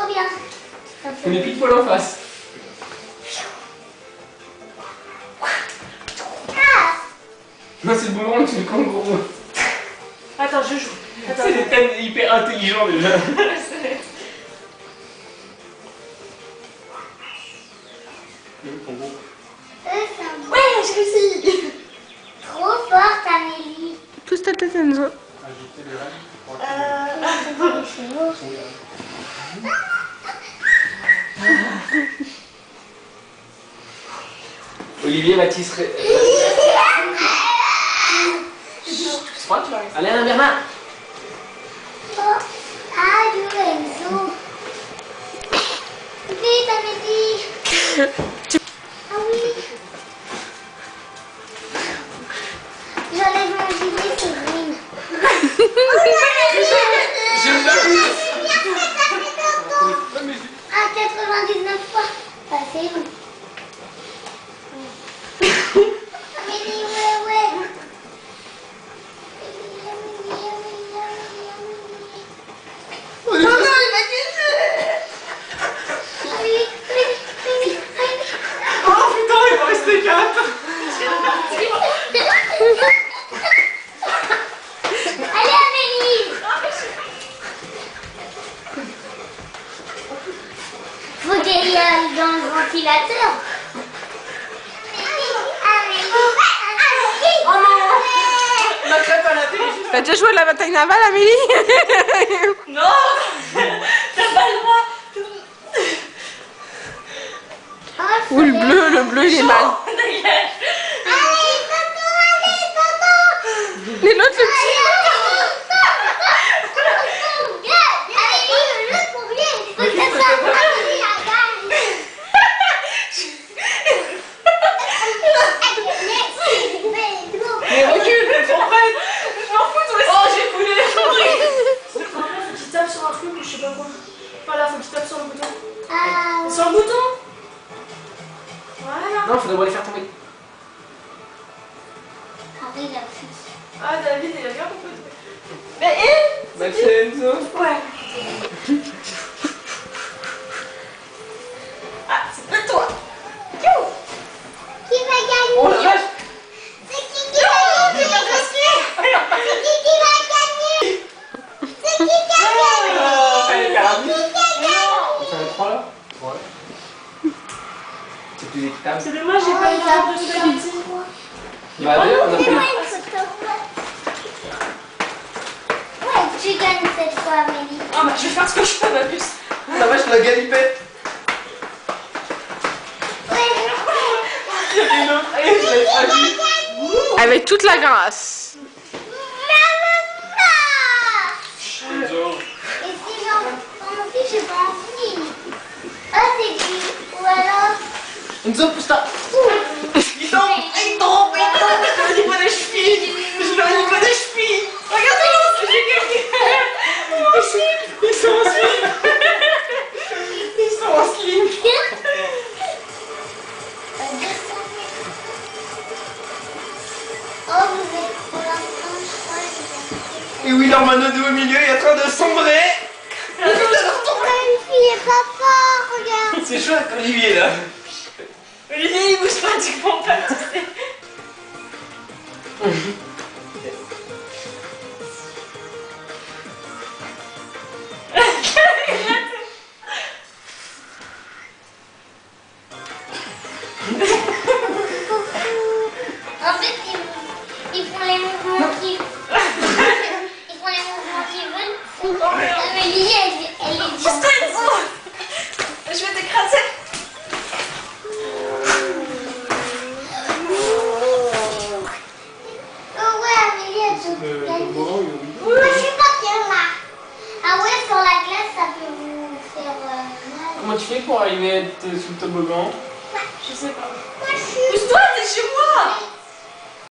trop bien. On met pile poil en face. Non, c'est le boomerang, c'est le kangourou. Attends, je joue. C'est des thèmes hyper intelligents déjà. Ouais, j'ai réussi. Trop forte, Amélie. Pousse ta tête, Enzo. Olivier, Mathis... C'est quoi, tu vas rester. Allez, Alain Bernard. Oh, adieu, Enzo. Vite, Amélie. Ah oui. J'enlève mon gilet, c'est green. J'aime bien. Ah, 99 fois. Bah, c'est long. Amélie, ouais. Oh putain, il va rester 4. Allez, Amélie. Faut qu'elle aille dans le ventilateur. Amélie. Oh non. Ma crêpe à la télé. T'as déjà joué à la bataille navale, Amélie? Non. T'as pas le droit. Ou le bleu il est mal. Dégage. Allez, tonton. Mais l'autre, le petit. Amélie, le combien il faut que ça soit Amélie la gagne. Mais recule, elles sont prêtes. Je m'en fous, toi. Oh, j'ai coulé les conneries. Faut que tu tapes sur un truc ou je sais pas quoi. Voilà, faut que tu tapes sur le bouton. Ah, Sur le bouton. Voilà. Non, faudrait voir les faire tomber. Henri la fille. Ah, David, il a bien compris. Mais Max et Enzo. ouais. Ah, c'est de toi. Qui va gagner? Oh la vache. C'est qui va gagner? C'est qui va gagner? C'est qui va gagner? Allez, faire un but. Qui va gagner? On fait un 3 là. Ouais. C'est plus équitable. C'est dommage, j'ai pas eu le temps de se faire. Il y en a deux, on a Fais-moi plus. une photo. Ouais, tu gagnes cette fois, Amélie. Ah bah je vais faire ce que je peux, ma puce. La vache, la galipette. Ouais. Il y avait une autre. Allez, je l'ai pas vu. Avec toute la grâce. Enzo. Et si j'en fiche, j'ai pas envie. Ah, c'est lui. Ou alors... Enzo, pousse-toi. Il tombe, je l'ai au niveau des chevilles. Je l'ai au niveau des chevilles. Regardez, j'ai quelqu'un. Ils sont en slip. Ils sont en slip. Oh, vous êtes pour l'instant, je crois que Et Willer Manodou au milieu, il est en train de sombrer. une fille est pas fort, regarde. C'est chaud avec Olivier là. Olivier, il bouge pratiquement pas, tu sais. En fait, ils font les mouvements qu'ils ils font les mouvements qu'ils veulent. Amélie, elle est Juste Enzo. Je vais t'écraser. Oh ouais, Amélie, elle se gagne. Bon, Moi, je suis pas bien là. Ah ouais, sur la glace, ça peut vous faire mal. comment tu fais pour arriver à être sous le toboggan? Je sais pas. Moi, je suis... Pousse-toi, t'es chez moi.